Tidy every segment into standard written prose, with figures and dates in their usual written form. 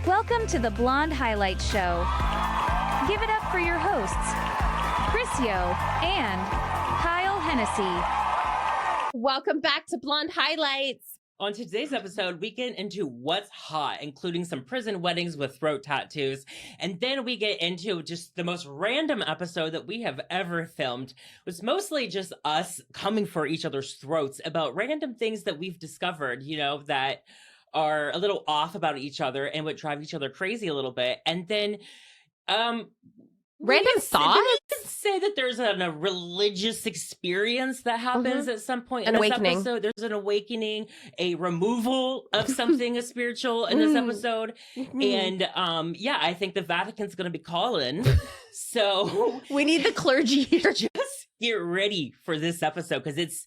Welcome to the Blonde Highlight Show. Give it up for your hosts, Kris and Kyle Hennessy. Welcome back to Blonde Highlights. On today's episode, we get into what's hot, including some prison weddings with throat tattoos. And then we get into just the most random episode that we have ever filmed. It was mostly just us coming for each other's throats about random things that we've discovered, that are a little off about each other and would drive each other crazy a little bit. And then random thoughts? We can say that there's a religious experience that happens at some point in this awakening. episode. There's an awakening, a removal of something spiritual in this episode. And I think the Vatican's going to be calling. So we need the clergy here. Just get ready for this episode because it's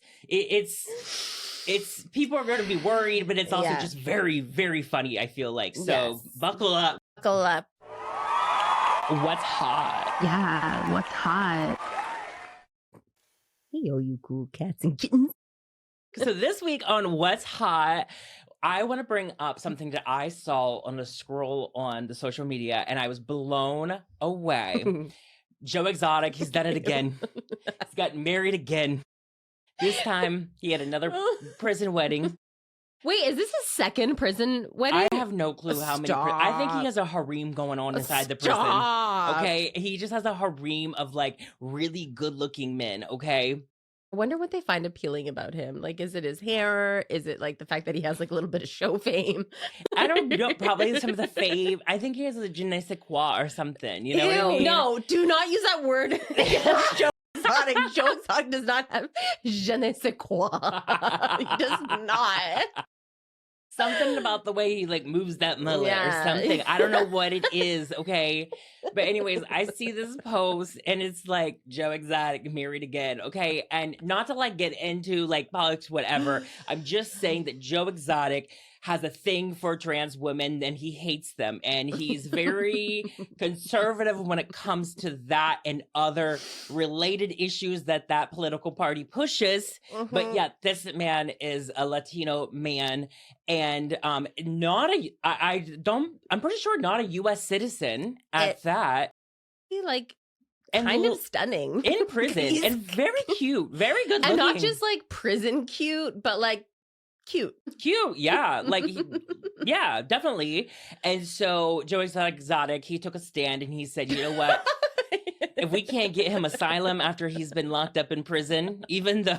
people are going to be worried, but it's also just very, very funny, I feel like. So buckle up. Buckle up. What's hot? Yeah, what's hot? Hey, you cool cats and kittens. So this week on What's Hot, I want to bring up something that I saw on a scroll on the social media, and I was blown away. Joe Exotic, he's done it again. He's gotten married again. This time, he had another prison wedding. Wait, is this his second prison wedding? I have no clue how many. I think he has a harem going on inside the prison. Okay, he just has a harem of like really good-looking men. Okay. I wonder what they find appealing about him. Like, is it his hair? Is it like the fact that he has like a little bit of show fame? I don't know. Probably some of the fame. I think he has a je ne sais quoi or something. You know what I mean? No, do not use that word. Joe Exotic. Joe Exotic does not have je ne sais quoi. He does not. Something about the way he like moves that mullet or something. I don't know what it is, okay? But anyways, I see this post and it's like Joe Exotic married again, okay? And not to like get into like politics, whatever. I'm just saying that Joe Exotic has a thing for trans women and he hates them. And he's very conservative when it comes to that and other related issues that political party pushes. But yeah, this man is a Latino man and I'm pretty sure not a US citizen at that. He like and kind of stunning. In prison and very cute, very good looking. And not just like prison cute, but like cute, yeah, like yeah, definitely. And so Joe Exotic, he took a stand and he said, you know what, if we can't get him asylum after he's been locked up in prison, even though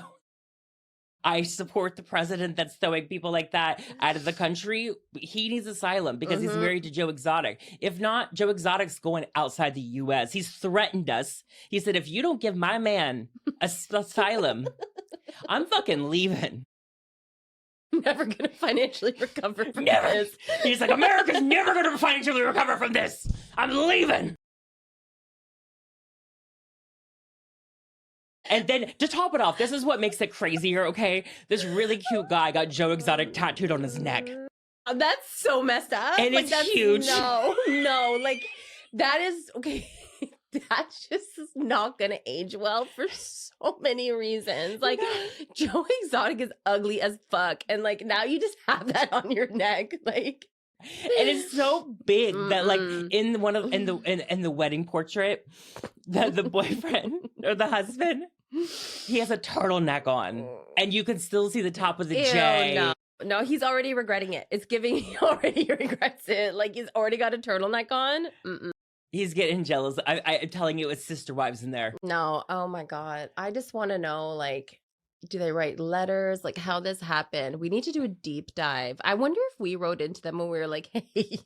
I support the president that's throwing people like that out of the country, he needs asylum because he's married to Joe Exotic. If not, Joe Exotic's going outside the US. He's threatened us. He said, if you don't give my man asylum, I'm fucking leaving. Never gonna financially recover from this. He's like, America's never gonna financially recover from this. I'm leaving. And then to top it off, this is what makes it crazier, okay? This really cute guy got Joe Exotic tattooed on his neck. That's so messed up. And like, it's huge. No, like that is okay. That just is not gonna age well for so many reasons. Like Joe Exotic is ugly as fuck, and like now you just have that on your neck, like. And it's so big that like in the wedding portrait, the boyfriend or the husband, he has a turtleneck on, and you can still see the top of the J. No, he's already regretting it. It's giving he already regrets it. Like he's already got a turtleneck on. He's getting jealous. I'm telling you, it's sister wives in there. No, oh my God. I just want to know, like, do they write letters? Like, how this happened? We need to do a deep dive. I wonder if we wrote into them when we were like, hey,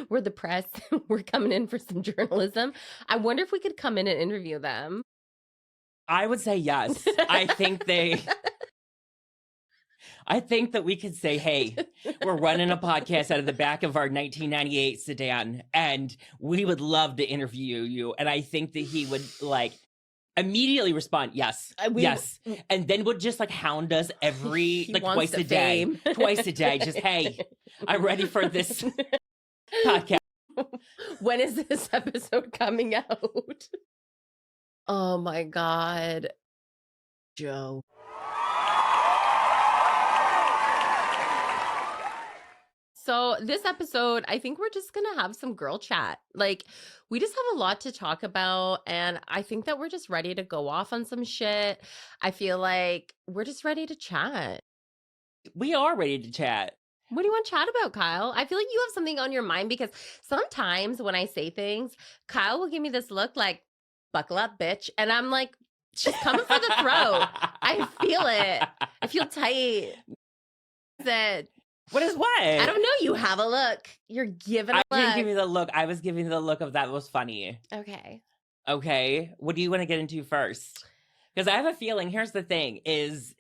we're the press. We're coming in for some journalism. I wonder if we could come in and interview them. I would say yes. I think that we could say, hey, we're running a podcast out of the back of our 1998 sedan, and we would love to interview you. And I think that he would like immediately respond, yes, yes. And then would just like hound us every like twice a day. Twice a day. Just, hey, I'm ready for this podcast. When is this episode coming out? Oh my God. Joe. So this episode, I think we're just going to have some girl chat. Like, we just have a lot to talk about. And I think that we're just ready to go off on some shit. I feel like we're just ready to chat. We are ready to chat. What do you want to chat about, Kyle? I feel like you have something on your mind because sometimes when I say things, Kyle will give me this look like, buckle up, bitch. And I'm like, she's coming for the throat. I feel it. I feel tight. That What is what? I don't know. You have a look. You're giving a look. I didn't give you the look. I was giving the look of that was funny. Okay. Okay. What do you want to get into first? Because I have a feeling, here's the thing, is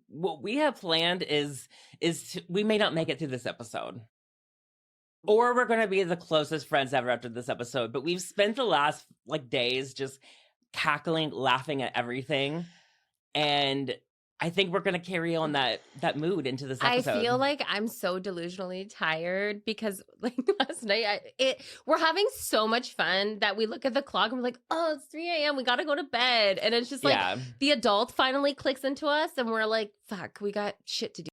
what we have planned is we may not make it through this episode. Or we're going to be the closest friends ever after this episode. But we've spent the last days just cackling, laughing at everything. And I think we're going to carry on that mood into this episode. I feel like I'm so delusionally tired because like last night, we're having so much fun that we look at the clock and we're like, oh, it's 3 a.m. We got to go to bed. And it's just like the adult finally clicks into us and we're like, fuck, we got shit to do.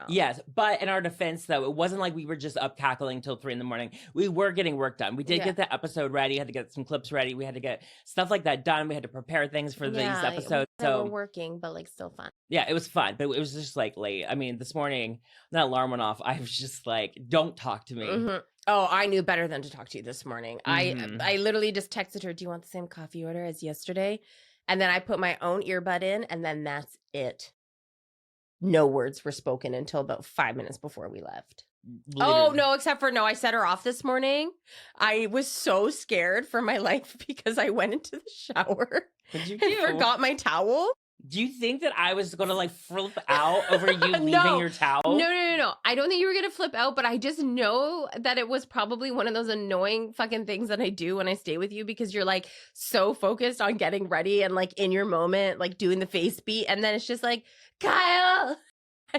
Yes, but in our defense, though, it wasn't like we were just up cackling till 3 a.m. We were getting work done. We did get the episode ready. Had to get some clips ready. We had to get stuff like that done. We had to prepare things for these episodes. So we're working, but like still fun. Yeah, it was fun, but it was just like late. I mean, this morning, that alarm went off. I was just like, don't talk to me. Mm-hmm. Oh, I knew better than to talk to you this morning. I literally just texted her, do you want the same coffee order as yesterday? And then I put my own earbud in and then that's it. No words were spoken until about 5 minutes before we left. Literally. Oh, no, except for I set her off this morning. I was so scared for my life because I went into the shower and forgot my towel. Do you think that I was going to like flip out over you leaving your towel? No. I don't think you were going to flip out, but I just know that it was probably one of those annoying fucking things that I do when I stay with you because you're like so focused on getting ready and like in your moment, like doing the face beat. And then it's just like, Kyle.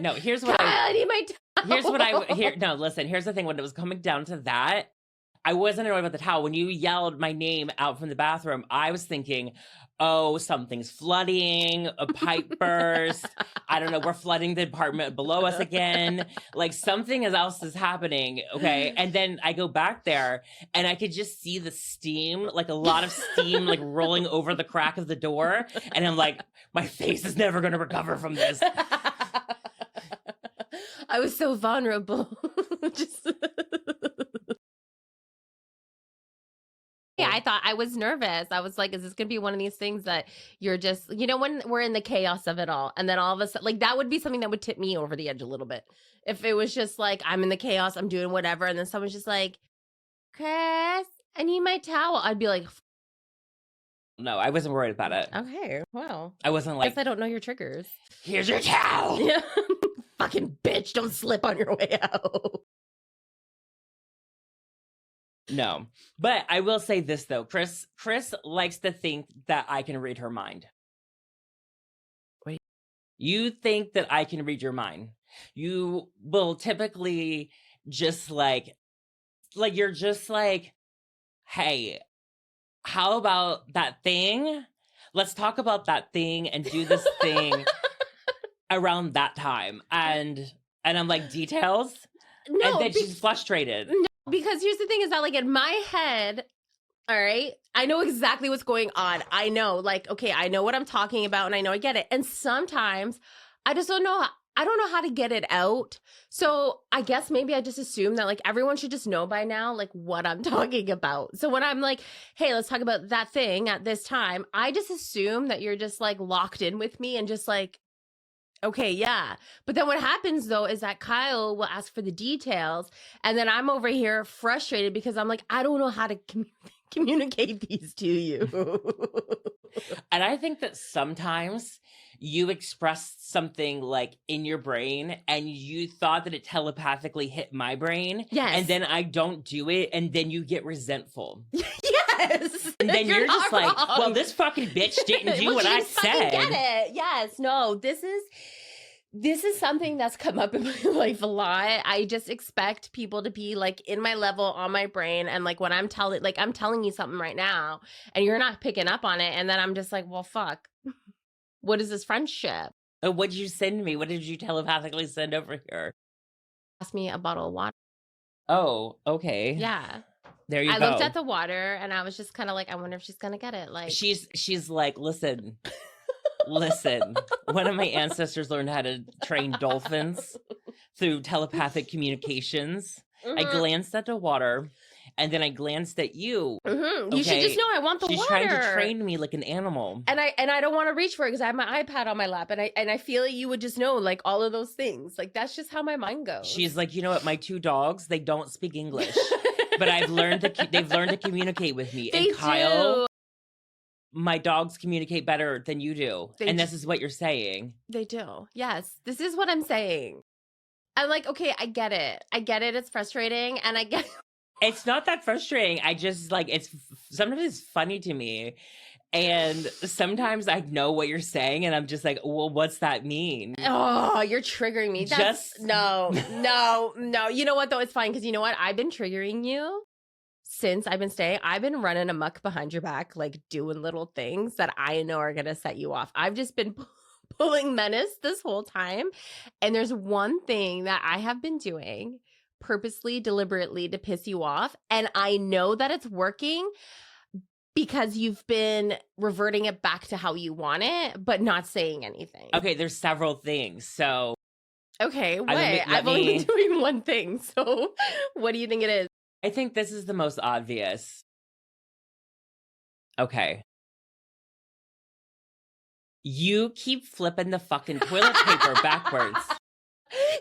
No, here's what I need my towel. No, listen, here's the thing. When it was coming down to that, I wasn't annoyed about the towel. When you yelled my name out from the bathroom, I was thinking, oh, something's flooding, a pipe burst. I don't know. We're flooding the apartment below us again. Like something else is happening. Okay. And then I go back there and I could just see the steam, like a lot of steam, like rolling over the crack of the door. And I'm like, my face is never going to recover from this. I was so vulnerable. Yeah, I thought I was nervous. I was like, is this going to be one of these things that you're just, when we're in the chaos of it all. And then all of a sudden, like that would be something that would tip me over the edge a little bit. If it was just like, I'm in the chaos, I'm doing whatever. And then someone's just like, Kris, I need my towel. I'd be like, no, I wasn't worried about it. Okay, well. I wasn't like, guess I don't know your triggers. Here's your towel. Yeah. Fucking bitch, don't slip on your way out. No, but I will say this though, Kris likes to think that I can read her mind. Wait. You think that I can read your mind. You will typically just like you're just like, hey, how about that thing? Let's talk about that thing and do this thing around that time. And I'm like, details? No, and then she's frustrated. No, because here's the thing is that like in my head, all right, I know exactly what's going on. I know, like, okay, I know what I'm talking about and I know I get it. And sometimes I just don't know. I don't know how to get it out. So I guess maybe I just assume that like everyone should just know by now, like what I'm talking about. So when I'm like, hey, let's talk about that thing at this time, I just assume that you're just like locked in with me and just like, okay, yeah. But then what happens though is that Kyle will ask for the details and then I'm over here frustrated because I'm like, I don't know how to communicate these to you. And I think that sometimes you expressed something like in your brain and you thought that it telepathically hit my brain. Yes. And then I don't do it and then you get resentful. Yes. And then you're just like, well, this fucking bitch didn't do what I said. Get it. Yes. No, this is something that's come up in my life a lot. I just expect people to be like in my level on my brain. And like when I'm telling you something right now and you're not picking up on it. And then I'm just like, well, fuck. What is this friendship? What did you send me? What did you telepathically send over here? Ask me a bottle of water. Oh, okay. Yeah. There you I go. looked at the water and I was just kind of like, I wonder if she's gonna get it. Like she's like, listen. One of my ancestors learned how to train dolphins through telepathic communications. I glanced at the water, and then I glanced at you. Okay? You should just know I want the She's water. trying to train me like an animal. And I don't want to reach for it because I have my iPad on my lap, and I feel like you would just know like all of those things. Like that's just how my mind goes. She's like, you know what? My 2 dogs, they don't speak English, but they've learned to communicate with me. They and Kyle, do. my dogs communicate better than you do. This is what you're saying. They do. Yes, this is what I'm saying. I'm like, okay, I get it. It's frustrating, and I get. It's not that frustrating. I just like sometimes it's funny to me. And sometimes I know what you're saying and I'm just like, well, what's that mean? Oh, you're triggering me. No. You know what though? It's fine because you know what? I've been triggering you since I've been staying. I've been running amok behind your back, like doing little things that I know are going to set you off. I've just been pulling menace this whole time. And there's one thing that I have been doing purposely, deliberately to piss you off. And I know that it's working because you've been reverting it back to how you want it, but not saying anything. Okay, there's several things. So. Okay, wait. I've only been doing one thing. So what do you think it is? I think this is the most obvious. Okay. You keep flipping the fucking toilet paper backwards.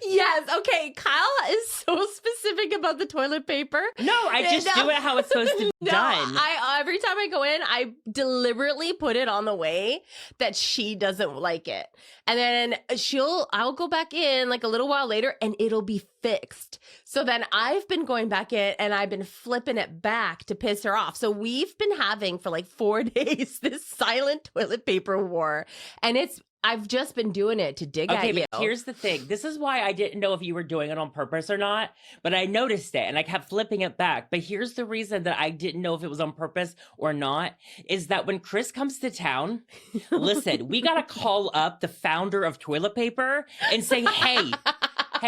Yes. Okay. Kyle is so specific about the toilet paper. No, I just do it how it's supposed to be done. Every time I go in, I deliberately put it on the way that she doesn't like it. And then I'll go back in like a little while later and it'll be fixed. So then I've been going back in and I've been flipping it back to piss her off. So we've been having for like 4 days this silent toilet paper war. And I've just been doing it to dig at you. Okay, but here's the thing. This is why I didn't know if you were doing it on purpose or not, but I noticed it and I kept flipping it back. But here's the reason that I didn't know if it was on purpose or not, is that when Kris comes to town, listen, we got to call up the founder of toilet paper and say, hey,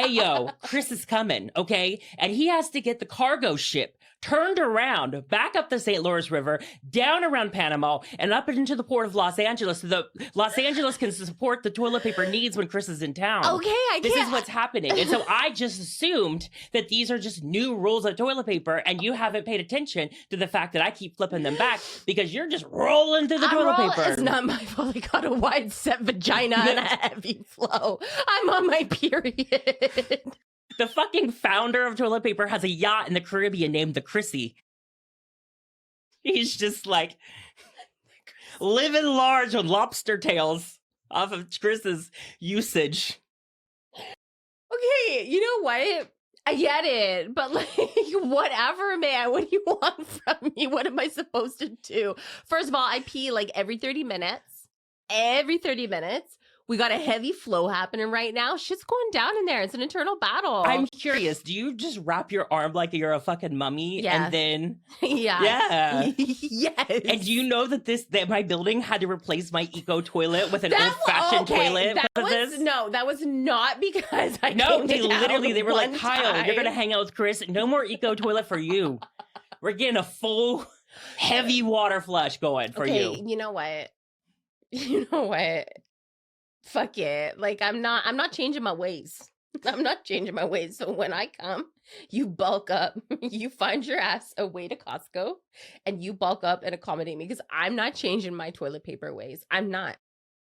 yo, Kris is coming, okay? And he has to get the cargo ship turned around, back up the St. Lawrence River, down around Panama, and up into the port of Los Angeles so that Los Angeles can support the toilet paper needs when Kris is in town. Okay, This is what's happening. And so I just assumed that these are just new rules of toilet paper, and you haven't paid attention to the fact that I keep flipping them back because you're just rolling through the toilet paper. It's not my fault. I got a wide set vagina and a heavy flow. I'm on my period. The fucking founder of toilet paper has a yacht in the Caribbean named the Chrissy. He's just like living large on lobster tails off of Kris's usage. Okay, you know what? I get it, but like, whatever, man. What do you want from me? What am I supposed to do? First of all, I pee like every 30 minutes. Every 30 minutes. We got a heavy flow happening right now. Shit's going down in there. It's an internal battle. I'm curious. Do you just wrap your arm like you're a fucking mummy? Yeah. And then... Yeah. Yes. And do you know that my building had to replace my eco toilet with an old-fashioned toilet? No, that was not because I No, they were like, Kyle, time. You're going to hang out with Kris. No more eco toilet for you. We're getting a full, heavy water flush going for you. You know what? Fuck it. Like, I'm not changing my ways. I'm not changing my ways. So when I come, you bulk up, you find your ass a way to Costco and you bulk up and accommodate me because I'm not changing my toilet paper ways. I'm not.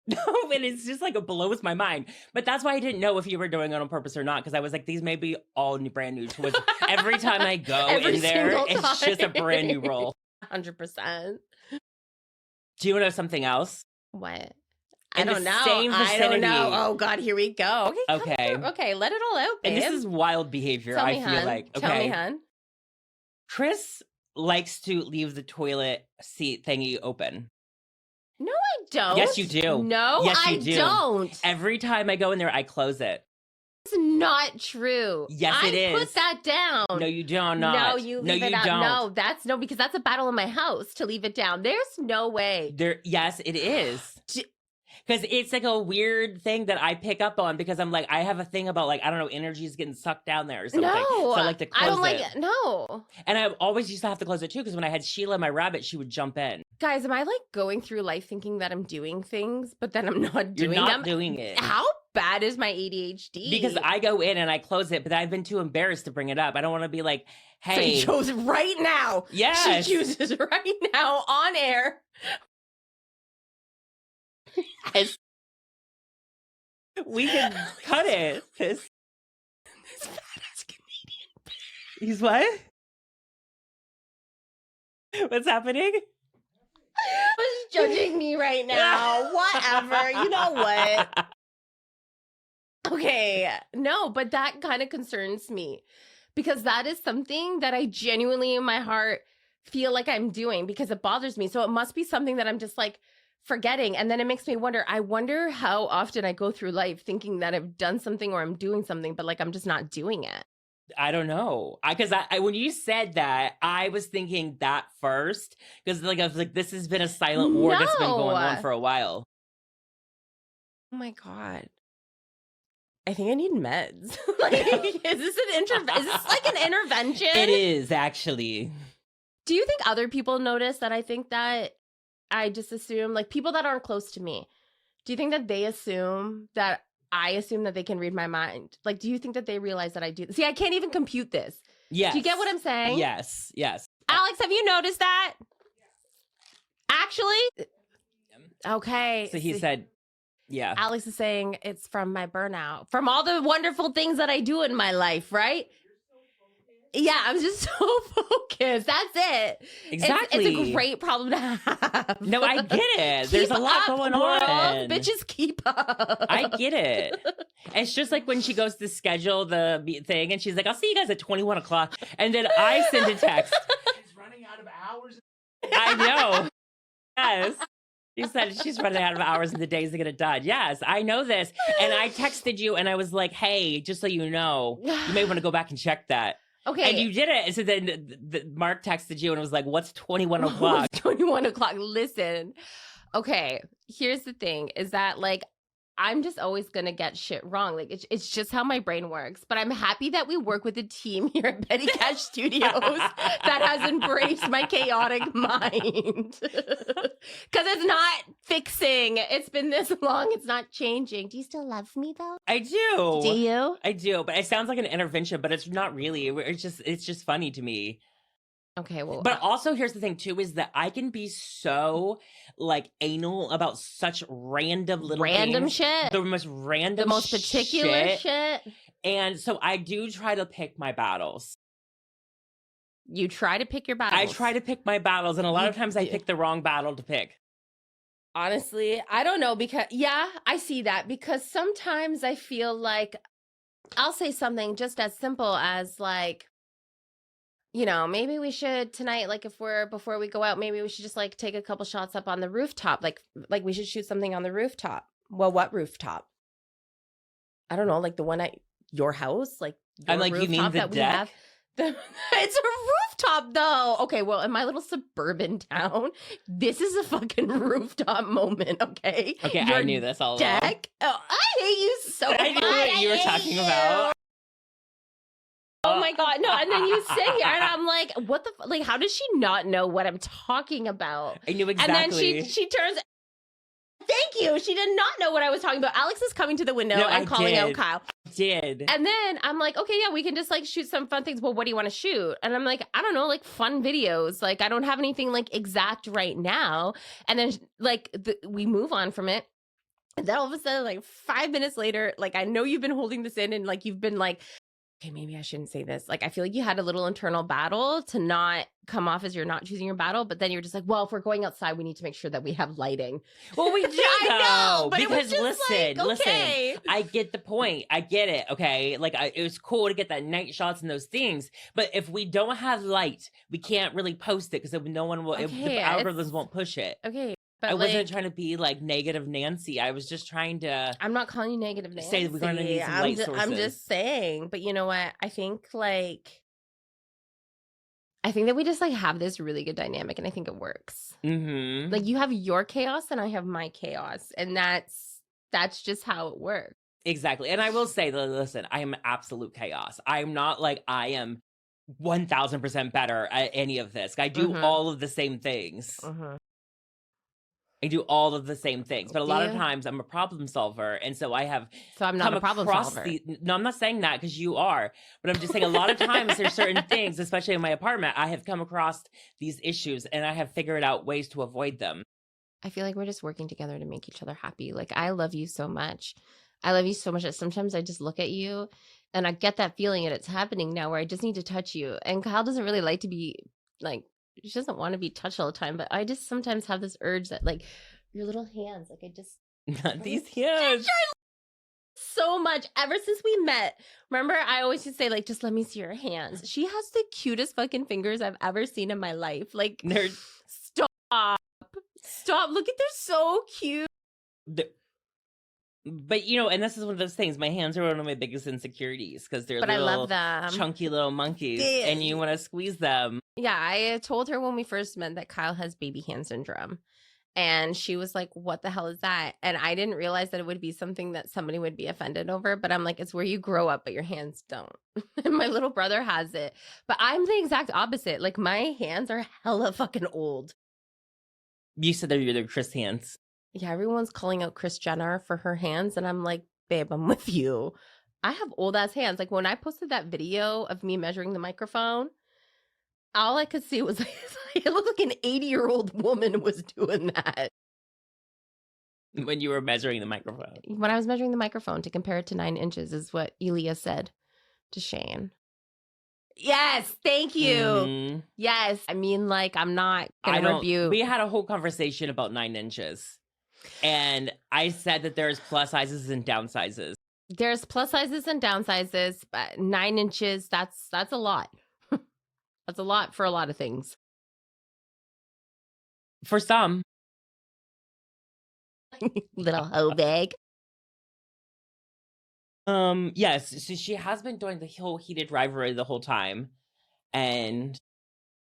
No, and it's just like it blows my mind. But that's why I didn't know if you were doing it on purpose or not, because I was like, these may be all brand new toys. Every time I go in there, it's just a brand new roll. 100%. Do you want to know something else? What? I don't know. I don't know. Oh God, here we go. Okay, let it all out, babe. And this is wild behavior. I feel like. Okay. Tell me, hun. Kris likes to leave the toilet seat thingy open. No, I don't. Yes, you do. No, yes, you I do. don't. Every time I go in there, I close it. It's not true. Yes, it is. Put that down. No, you do not. No, you leave it out. Don't. No, because that's a battle in my house to leave it down. There's no way. Yes, it is. Because it's like a weird thing that I pick up on because I'm like, I have a thing about like, I don't know, energy is getting sucked down there or something. No, so I like to close I don't it. like it. No. And I always used to have to close it too because when I had Sheila, my rabbit, she would jump in. Guys, am I like going through life thinking that I'm doing things, but then I'm not doing You're not them? doing it. How bad is my ADHD? Because I go in and I close it, but I've been too embarrassed to bring it up. I don't want to be like, hey. So you chose right now. Yes. She chooses right now on air. Yes. We can cut it. This badass Canadian. He's what? What's happening? Was judging me right now. Whatever. You know what? Okay. No, but that kind of concerns me because that is something that I genuinely in my heart feel like I'm doing because it bothers me. So it must be something that I'm just like forgetting. And then it makes me wonder, I wonder how often I go through life thinking that I've done something or I'm doing something, but like I'm just not doing it. I don't know. Because I when you said that, I was thinking that first. Because like I was like, this has been a silent war that's been going on for a while. Oh my God. I think I need meds. Like, is this like an intervention? It is, actually. Do you think other people notice that I think that I just assume, like people that aren't close to me, do you think that they assume that I assume that they can read my mind? Like, do you think that they realize that I do? See, I can't even compute this. Yes. Do you get what I'm saying? Yes. Yes. Alex, have you noticed that? Actually? Okay. So he said, yeah. Alex is saying it's from my burnout, from all the wonderful things that I do in my life, right? Yeah, I'm just so focused. That's it. Exactly. It's a great problem to have. No, I get it. There's a lot going on. Bitches, keep up. I get it. It's just like when she goes to schedule the thing and she's like, I'll see you guys at 21 o'clock. And then I send a text. She's running out of hours. I know. Yes. She said she's running out of hours and the days to get it done. Yes, I know this. And I texted you and I was like, hey, just so you know, you may want to go back and check that. Okay. And you did it. So then Mark texted you and was like, what's 21 o'clock? 21 o'clock. Listen. Okay. Here's the thing is that like, I'm just always going to get shit wrong. Like it's just how my brain works. But I'm happy that we work with a team here at Petty Cash Studios that has embraced my chaotic mind. Because it's not fixing. It's been this long. It's not changing. Do you still love me though? I do. Do you? I do. But it sounds like an intervention, but it's not really. It's just funny to me. Okay, well, but also here's the thing too is that I can be so like anal about such random things, shit, the most random, the most particular shit. And so I do try to pick my battles. You try to pick your battles. I try to pick my battles, and a lot of times I pick the wrong battle to pick. Honestly, I don't know because yeah, I see that because sometimes I feel like I'll say something just as simple as like, you know, maybe we should tonight, like before we go out, maybe we should just like take a couple shots up on the rooftop. Like we should shoot something on the rooftop. Well, what rooftop? I don't know, like the one at your house? Like I'm like, you mean the deck? It's a rooftop though. Okay, well, in my little suburban town, this is a fucking rooftop moment, okay? Okay, your I knew this all along. Deck? Oh, I hate you so much. I knew what you were talking about. Oh my God, no, and then you sit here and I'm like, what the, like, how does she not know what I'm talking about? I knew exactly. And then she turns, thank you, she did not know what I was talking about. Alex is coming to the window and calling out Kyle. Did. And then I'm like, okay, yeah, we can just like shoot some fun things. Well, what do you want to shoot? And I'm like, I don't know, like fun videos. Like, I don't have anything like exact right now. And then like we move on from it. And then all of a sudden, like 5 minutes later, like I know you've been holding this in and like you've been like, okay, maybe I shouldn't say this. Like, I feel like you had a little internal battle to not come off as you're not choosing your battle. But then you're just like, well, if we're going outside, we need to make sure that we have lighting. Well, we do, I know, but because it was just listen, okay. I get the point. I get it, okay? Like, it was cool to get that night shots and those things. But if we don't have light, we can't really post it because no one will, the algorithms won't push it. Okay. But I wasn't trying to be like negative Nancy. I was just trying to. I'm not calling you negative Nancy. Say we're going to need some light sources. I'm just saying. But you know what? I think like I think that we just like have this really good dynamic, and I think it works. Mm-hmm. Like you have your chaos and I have my chaos, and that's just how it works. Exactly. And I will say that, listen, I am absolute chaos. I'm not like I am 1000% better at any of this. I do all of the same things. I do all of the same things, but a lot of times I'm a problem solver, and so I have. So I'm not a problem solver. No, I'm not saying that because you are, but I'm just saying a lot of times there's certain things, especially in my apartment, I have come across these issues, and I have figured out ways to avoid them. I feel like we're just working together to make each other happy. Like I love you so much. I love you so much that sometimes I just look at you, and I get that feeling, and it's happening now where I just need to touch you. And Kyle doesn't really like to be like. She doesn't want to be touched all the time, but I just sometimes have this urge that like your little hands, like I just not these hands so much ever since we met. Remember, I always used to say like, just let me see your hands. She has the cutest fucking fingers I've ever seen in my life. Like, stop. Look at, they're so cute. But you know, and this is one of those things. My hands are one of my biggest insecurities because they're but little, I love them. Chunky little monkeys, and you want to squeeze them. Yeah, I told her when we first met that Kyle has baby hand syndrome, and she was like, "What the hell is that?" And I didn't realize that it would be something that somebody would be offended over. But I'm like, it's where you grow up, but your hands don't. And my little brother has it, but I'm the exact opposite. Like my hands are hella fucking old. You said they're Kris hands. Yeah, everyone's calling out Kris Jenner for her hands, and I'm like, babe, I'm with you. I have old ass hands. Like when I posted that video of me measuring the microphone, all I could see was like, it looked like an 80-year-old woman was doing that. When you were measuring the microphone. When I was measuring the microphone to compare it to 9 inches is what Elia said to Shane. Yes, thank you. Mm-hmm. Yes. I mean, like, I'm not going to rebuke. We had a whole conversation about 9 inches. And I said that there's plus sizes and down sizes. There's plus sizes and down sizes, but 9 inches, that's a lot. That's a lot for a lot of things. For some. Little hoe bag. Yes, so she has been doing the whole heated rivalry the whole time. And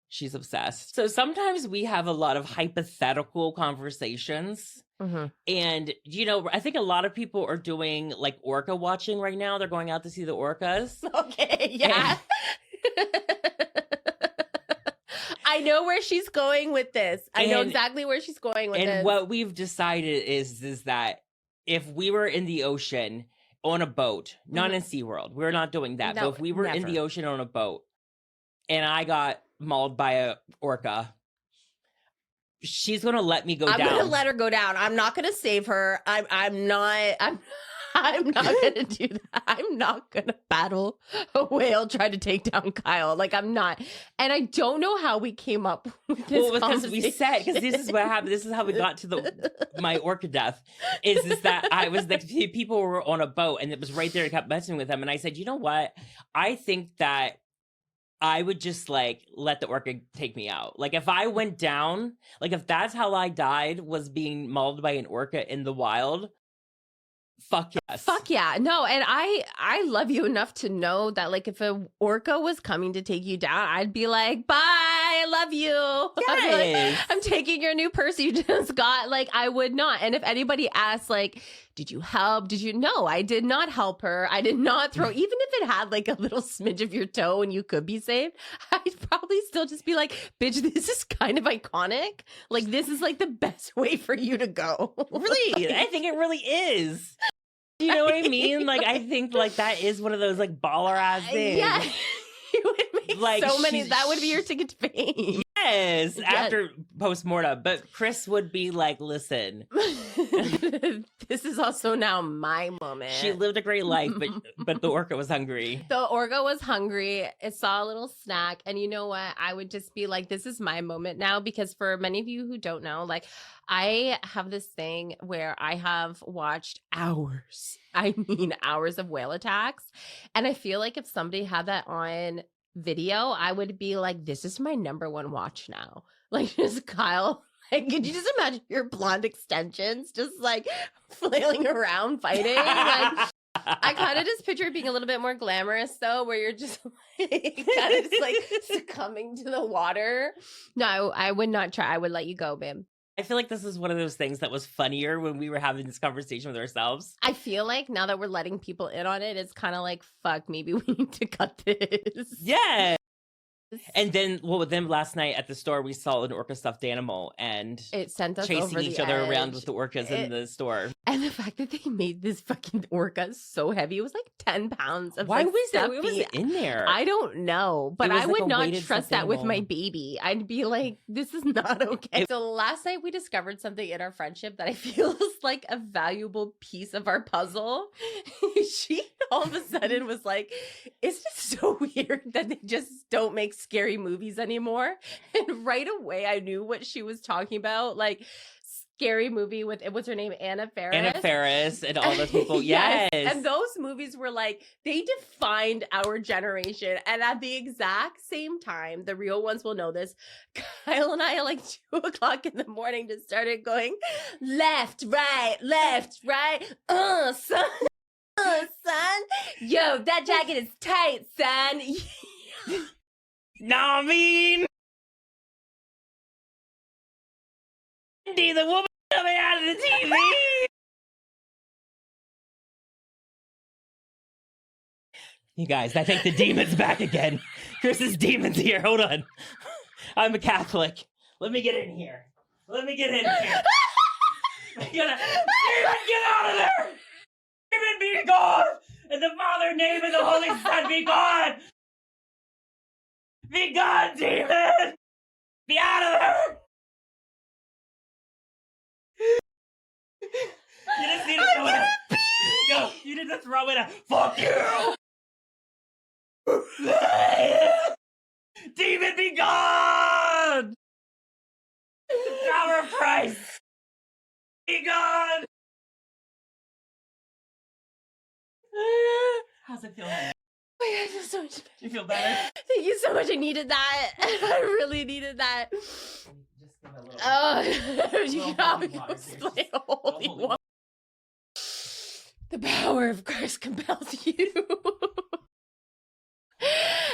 she's obsessed. So sometimes we have a lot of hypothetical conversations. And, you know, I think a lot of people are doing like orca watching right now. They're going out to see the orcas. Okay, yeah. I know where she's going with this. I know exactly where she's going with this. And what we've decided is that if we were in the ocean on a boat, not in SeaWorld, we're not doing that. No, but if we were in the ocean on a boat and I got mauled by a orca, she's gonna let me go down. I'm gonna let her go down. I'm not gonna save her. I'm not gonna do that. I'm not gonna battle a whale trying to take down Kyle. Like I'm not. And I don't know how we came up with this. Well, because we said, because this is what happened. This is how we got to my orca death. Is that I was like, people were on a boat and it was right there. I kept messing with them, and I said, you know what? I think that I would just like let the orca take me out. Like if I went down, like if that's how I died, was being mauled by an orca in the wild. Fuck yes. Fuck yeah. No, and I love you enough to know that like if an orca was coming to take you down, I'd be like, bye, I love you. Yes. I'm taking your new purse you just got. Like I would not. And if anybody asks like, did you help? Did you? No, I did not help her. I did not throw, even if it had like a little smidge of your toe and you could be saved, I'd probably still just be like, bitch, this is kind of iconic. Like this is like the best way for you to go. Really? I think it really is. You know what I mean? Like, I think like that is one of those like baller ass things. Yeah. You would make like, so many. That would be your ticket to fame. Yes, after post-mortem. But Kris would be like, listen. This is also now my moment. She lived a great life, but the orca was hungry. The orca was hungry. It saw a little snack. And you know what? I would just be like, this is my moment now. Because for many of you who don't know, like I have this thing where I have watched hours. I mean hours of whale attacks. And I feel like if somebody had that on video, I would be like, this is my number one watch now. Like just Kyle. Like, could you just imagine your blonde extensions just like flailing around fighting? Like, I kind of just picture it being a little bit more glamorous, though, where you're just like, kind of just like succumbing to the water. No, I would not try. I would let you go, babe. I feel like this is one of those things that was funnier when we were having this conversation with ourselves. I feel like now that we're letting people in on it, it's kind of like, fuck, maybe we need to cut this. Yeah. And then, well, with them last night at the store, we saw an orca stuffed animal and It sent us chasing over each the other edge. around with the orcas in the store. And the fact that they made this fucking orca so heavy, it was like 10 pounds of Why like, was that? stuffy. What was it in there? I don't know, but It was I like would a not weighted trust stuffed that with my animal. baby. I'd be like, this is not okay. So last night we discovered something in our friendship that I feel is like a valuable piece of our puzzle. She all of a sudden was like, it's just so weird that they just don't make scary movies anymore. And right away I knew what she was talking about. Like, scary movie with, what's her name? Anna Faris. Anna Faris and all those people. Yes. And those movies were like, they defined our generation. And at the exact same time, the real ones will know this, Kyle and I at like 2:00 in the morning just started going left, right, son. Son. Yo, that jacket is tight, son. No, I mean, Andy, the woman coming out of the TV. You guys, I think the demon's back again. Chris's demon's here. Hold on. I'm a Catholic. Let me get in here. Let me get in here. Demon, get out of there! Demon, be gone! In the Father, name, and the Holy Son, be gone! Be gone, demon! Be out of there! You just need to throw it out. Go, you need to throw it out. Fuck you! Demon, be gone! The power of Christ! Be gone! How's it feel? Oh my God, I feel so much better. You feel better? Thank you so much. I needed that. I really needed that. Just give it a little. Oh, you Little can holy always water, play Kris. holy Holy water. The power of Christ compels you.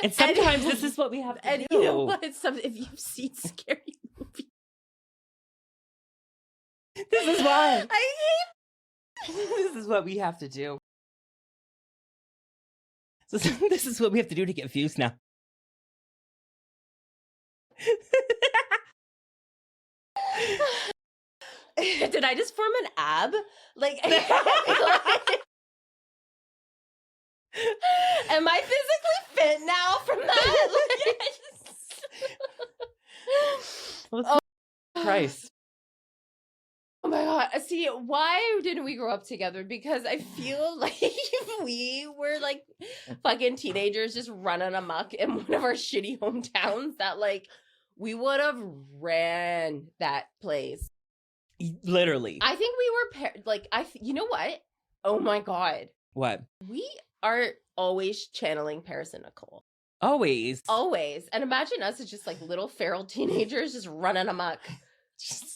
And sometimes this is what we have to And do. you know what? If you've seen scary movies, This is why. I This is what we have to do. So this is what we have to do to get views now. hate. Did I just form an ab? Like, am I physically fit now from that? Like, Oh, Christ. Oh my God. See, why didn't we grow up together? Because I feel like if we were like fucking teenagers just running amok in one of our shitty hometowns, that like we would have ran that place. Literally. I think we were you know what? Oh my God. What? We are always channeling Paris and Nicole. Always. Always. And imagine us as just like little feral teenagers just running amok.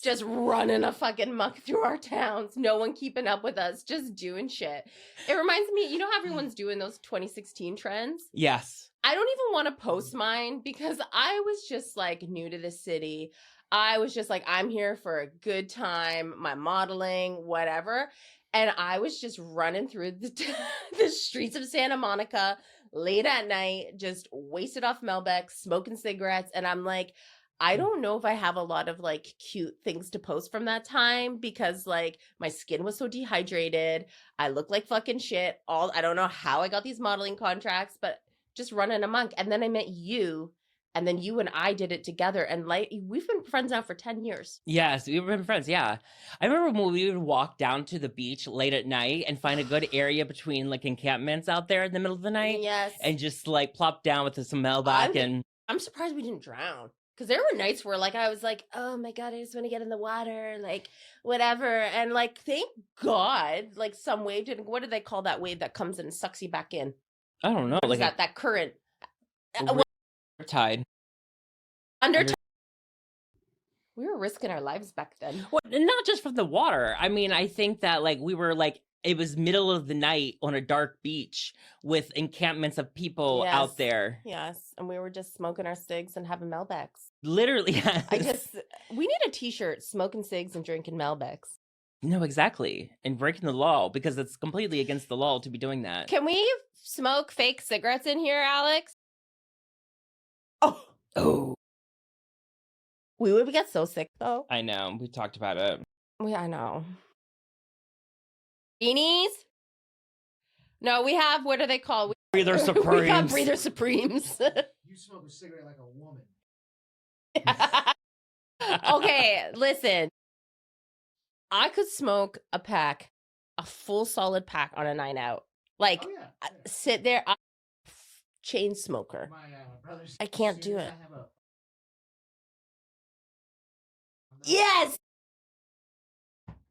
Just running a fucking muck through our towns. No one keeping up with us. Just doing shit. It reminds me, you know how everyone's doing those 2016 trends? Yes. I don't even want to post mine because I was just like new to the city. I was just like, I'm here for a good time, my modeling, whatever. And I was just running through the streets of Santa Monica late at night, just wasted off Melbeck, smoking cigarettes. And I'm like, I don't know if I have a lot of like cute things to post from that time because like my skin was so dehydrated. I look like fucking shit. I don't know how I got these modeling contracts, but just running amok. And then I met you, and then you and I did it together. And like we've been friends now for 10 years. Yes, we've been friends. Yeah. I remember when we would walk down to the beach late at night and find a good area between like encampments out there in the middle of the night. Yes. And just like plop down with some mailbag and I'm surprised we didn't drown. Because there were nights where, like, I was like, oh, my God, I just want to get in the water, like, whatever. And, like, thank God, like, some wave didn't... What do they call that wave that comes in and sucks you back in? I don't know. What is Like that current? tide. Under... We were risking our lives back then. Well, not just from the water. I mean, I think that like we were like it was middle of the night on a dark beach with encampments of people out there. Yes, and we were just smoking our cigs and having Malbecs. Literally, yes. We need a t-shirt, smoking cigs and drinking Malbecs. No, exactly. And breaking the law, because it's completely against the law to be doing that. Can we smoke fake cigarettes in here, Alex? Oh. We would get so sick, though. I know. We talked about it. I know. Beanies? No, we have, what are they called? Breather Supremes. We got Breather Supremes. You smoke a cigarette like a woman. Okay, listen. I could smoke a full solid pack on a night out. Like, Oh, yeah. sit there, chain smoker. My brother's I can't do serious. it. I have a- Yes!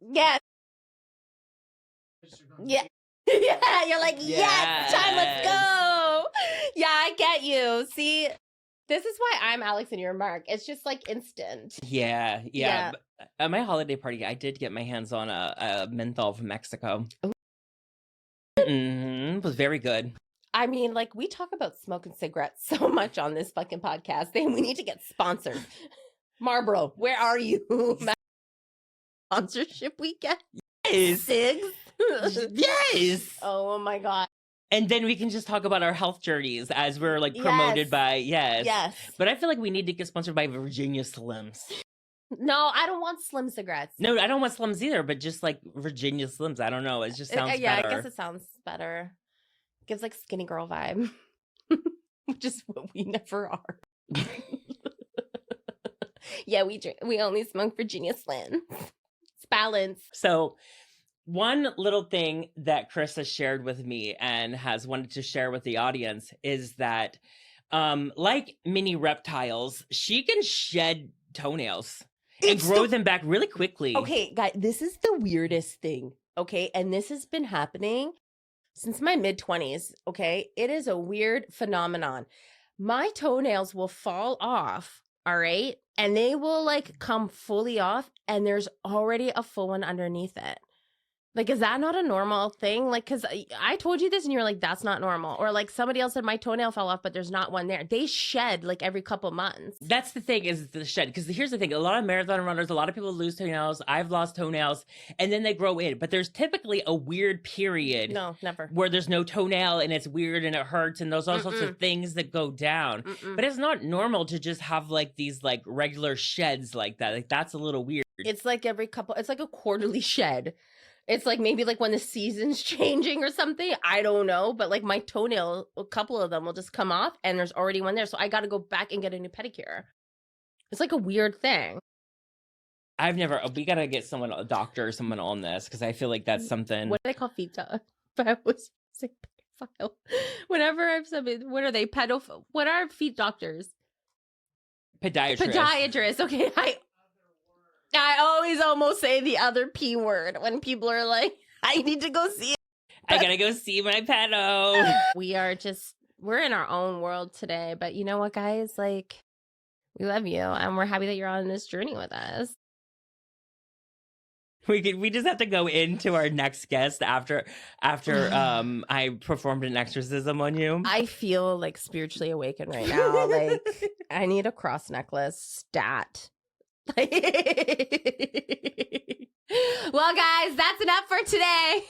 Yes! Yeah. Yeah, you're like, yes, time, let's go. Yeah, I get you. See, this is why I'm Alex and you're Mark. It's just like instant. Yeah. Yeah. But at my holiday party, I did get my hands on a menthol from Mexico. It was very good. I mean, like, we talk about smoking cigarettes so much on this fucking podcast, and we need to get sponsored. Marlboro, where are you? Sponsorship we get? Yes. Cigs? Yes. Oh my God. And then we can just talk about our health journeys as we're like promoted by, Yes. But I feel like we need to get sponsored by Virginia Slims. No, I don't want Slim cigarettes. No, I don't want Slims either, but just like Virginia Slims. I don't know. It just sounds yeah, better. I guess it sounds better. Gives like skinny girl vibe, which is what we never are. Yeah, we only smoke Virginia Slim. It's balance. So one little thing that Kris has shared with me and has wanted to share with the audience is that like mini reptiles, she can shed toenails and grow them back really quickly. Okay, guys, this is the weirdest thing. Okay, and this has been happening since my mid-20s. Okay, it is a weird phenomenon. My toenails will fall off, all right, and they will like come fully off, and there's already a full one underneath it. Like, is that not a normal thing? Like, because I told you this and you were like, that's not normal. Or like somebody else said my toenail fell off, but there's not one there. They shed like every couple months. That's the thing, is the shed. Because here's the thing. A lot of marathon runners, a lot of people lose toenails. I've lost toenails. And then they grow in. But there's typically a weird period. No, never. Where there's no toenail and it's weird and it hurts and those all sorts of things that go down. But it's not normal to just have like these like regular sheds like that. Like that's a little weird. It's like it's like a quarterly shed. It's like maybe like when the season's changing or something. I don't know. But like my toenail, a couple of them will just come off and there's already one there. So I got to go back and get a new pedicure. It's like a weird thing. We got to get someone, a doctor or someone on this, because I feel like that's something. What do they call feta? But I was saying pedophile. Whenever I've said, what are they? Pedophile? What are feet doctors? Podiatrist. Podiatrist. Okay. I always almost say the other P word when people are like, I need to go see it. I gotta go see my pedo. We're in our own world today. But you know what, guys? Like, we love you. And we're happy that you're on this journey with us. We just have to go into our next guest after I performed an exorcism on you. I feel like spiritually awakened right now. Like, I need a cross necklace stat. Well, guys, that's enough for today.